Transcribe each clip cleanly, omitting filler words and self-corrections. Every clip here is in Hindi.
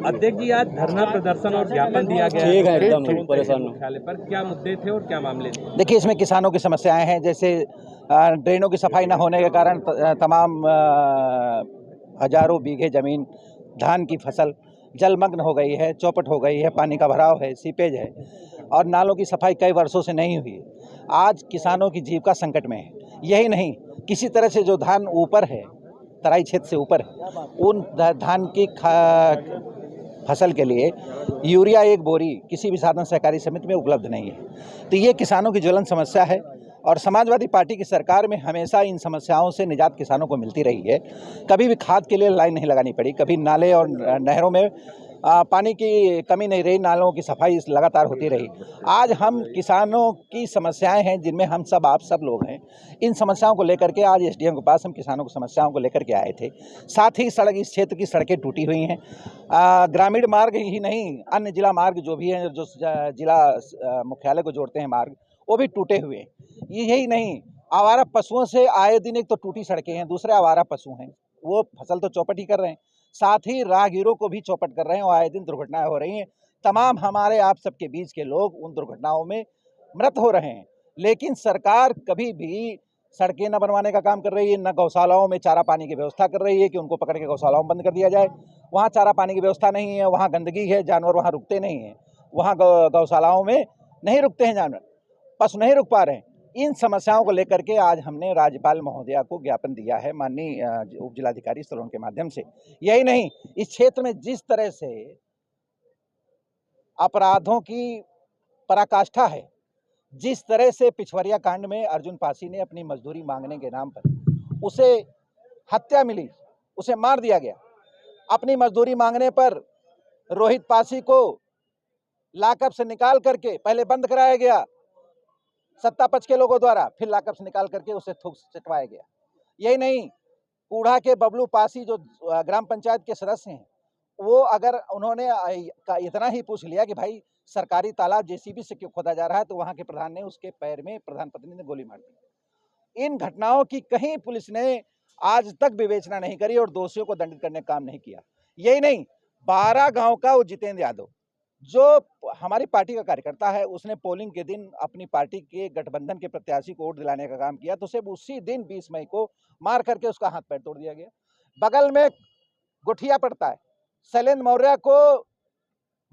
अध्यक्ष जी, आज धरना प्रदर्शन और ज्ञापन दिया गया ठीक है, एकदम परेशान मुख्यालय पर, क्या मुद्दे थे और क्या मामले थे? देखिए, इसमें किसानों की समस्याएं हैं, जैसे ड्रेनों की सफाई न होने के कारण तमाम हजारों बीघे जमीन धान की फसल जलमग्न हो गई है, चौपट हो गई है, पानी का भराव है, सीपेज है और नालों की सफाई कई वर्षों से नहीं हुई। आज किसानों की जीविका संकट में है। यही नहीं, किसी तरह से जो धान ऊपर है, तराई क्षेत्र से ऊपर है, उन धान की फसल के लिए यूरिया एक बोरी किसी भी साधन सहकारी समिति में उपलब्ध नहीं है। तो ये किसानों की ज्वलन समस्या है और समाजवादी पार्टी की सरकार में हमेशा इन समस्याओं से निजात किसानों को मिलती रही है। कभी भी खाद के लिए लाइन नहीं लगानी पड़ी, कभी नाले और नहरों में पानी की कमी नहीं रही, नालों की सफाई लगातार होती रही। आज हम किसानों की समस्याएं हैं जिनमें हम सब आप सब लोग हैं। इन समस्याओं को लेकर के आज एसडीएम के पास हम किसानों की समस्याओं को लेकर के आए थे। साथ ही इस क्षेत्र की सड़कें टूटी हुई हैं। ग्रामीण मार्ग ही नहीं, अन्य जिला मार्ग जो भी हैं, जो जिला मुख्यालय को जोड़ते हैं मार्ग, वो भी टूटे हुए हैं। यही नहीं, आवारा पशुओं से आए दिन एक तो टूटी सड़कें हैं, दूसरे आवारा पशु हैं, वो फसल तो चौपट ही कर रहे हैं, साथ ही राहगीरों को भी चौपट कर रहे हैं और आए दिन दुर्घटनाएं हो रही हैं। तमाम हमारे आप सबके बीच के लोग उन दुर्घटनाओं में मृत हो रहे हैं। लेकिन सरकार कभी भी सड़कें न बनवाने का काम कर रही है, न गौशालाओं में चारा पानी की व्यवस्था कर रही है कि उनको पकड़ के गौशालाओं में बंद कर दिया जाए। वहाँ चारा पानी की व्यवस्था नहीं है, वहाँ गंदगी है, जानवर वहाँ रुकते नहीं हैं, वहाँ गौशालाओं में नहीं रुकते हैं जानवर, पशु नहीं रुक पा रहे हैं। इन समस्याओं को लेकर के आज हमने राज्यपाल महोदया को ज्ञापन दिया है, माननीय उप जिलाधिकारी सलोन के माध्यम से। यही नहीं, इस क्षेत्र में जिस तरह से अपराधों की पराकाष्ठा है, जिस तरह से पिछवरिया कांड में अर्जुन पासी ने अपनी मजदूरी मांगने के नाम पर उसे हत्या मिली, उसे मार दिया गया। अपनी मजदूरी मांगने पर रोहित पासी को लाकअप से निकाल करके पहले बंद कराया गया सत्ता पक्ष के लोगों द्वारा, फिर लाकअप से निकाल करके उसे थूक चटवाया गया। यही नहीं, कूढ़ा के बबलू पासी जो ग्राम पंचायत के सदस्य हैं, वो अगर उन्होंने इतना ही पूछ लिया कि भाई सरकारी तालाब जेसीबी से क्यों खोदा जा रहा है, तो वहां के प्रधान ने उसके पैर में, प्रधान पत्नी ने गोली मार दी। इन घटनाओं की कहीं पुलिस ने आज तक विवेचना नहीं करी और दोषियों को दंडित करने का काम नहीं किया। यही नहीं, 12 गांव का वो जितेंद्र यादव जो हमारी पार्टी का कार्यकर्ता है, उसने पोलिंग के दिन अपनी पार्टी के गठबंधन के प्रत्याशी को वोट दिलाने का काम किया, तो उसे उसी दिन 20 मई को मार करके उसका हाथ पैर तोड़ दिया गया। बगल में गुठिया पड़ता है, शैलेंद्र मौर्य को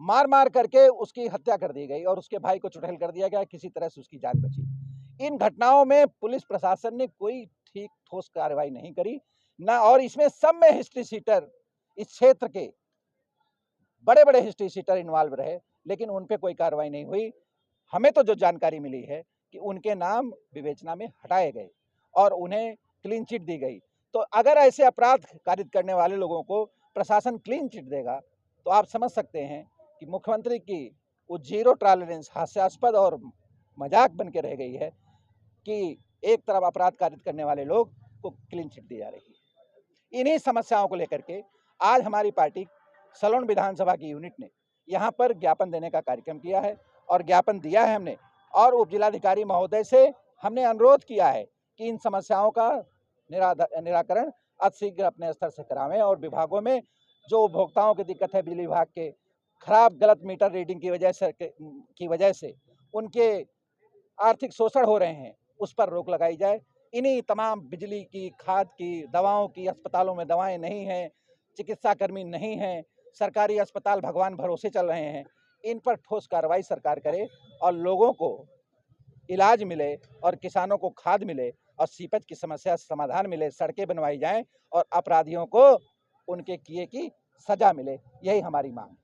मार मार करके उसकी हत्या कर दी गई और उसके भाई को चुड़ैल कर दिया गया, किसी तरह से उसकी जान बची। इन घटनाओं में पुलिस प्रशासन ने कोई ठीक ठोस कार्रवाई नहीं करी ना, और इसमें सब में हिस्ट्री सीटर, इस क्षेत्र के बड़े बड़े हिस्ट्री सीटर इन्वॉल्व रहे, लेकिन उन पे कोई कार्रवाई नहीं हुई। हमें तो जो जानकारी मिली है कि उनके नाम विवेचना में हटाए गए और उन्हें क्लीन चिट दी गई। तो अगर ऐसे अपराध कारित करने वाले लोगों को प्रशासन क्लीन चिट देगा, तो आप समझ सकते हैं कि मुख्यमंत्री की वो जीरो टॉलरेंस हास्यास्पद और मजाक बन के रह गई है कि एक तरफ अपराध कारित करने वाले लोग को क्लीन चिट दी जा रही है। इन्हीं समस्याओं को लेकर के आज हमारी पार्टी सलोन विधानसभा की यूनिट ने यहाँ पर ज्ञापन देने का कार्यक्रम किया है और ज्ञापन दिया है हमने, और उप जिलाधिकारी महोदय से हमने अनुरोध किया है कि इन समस्याओं का निराकरण अतिशीघ्र अपने स्तर से करावें और विभागों में जो उपभोक्ताओं की दिक्कत है, बिजली विभाग के खराब गलत मीटर रीडिंग की वजह से उनके आर्थिक शोषण हो रहे हैं, उस पर रोक लगाई जाए। इन्हीं तमाम बिजली की, खाद की, दवाओं की, अस्पतालों में दवाएं नहीं हैं, चिकित्सा कर्मी नहीं हैं, सरकारी अस्पताल भगवान भरोसे चल रहे हैं, इन पर ठोस कार्रवाई सरकार करे और लोगों को इलाज मिले और किसानों को खाद मिले और सीपेज की समस्या समाधान मिले, सड़कें बनवाई जाएं और अपराधियों को उनके किए की सजा मिले। यही हमारी मांग है।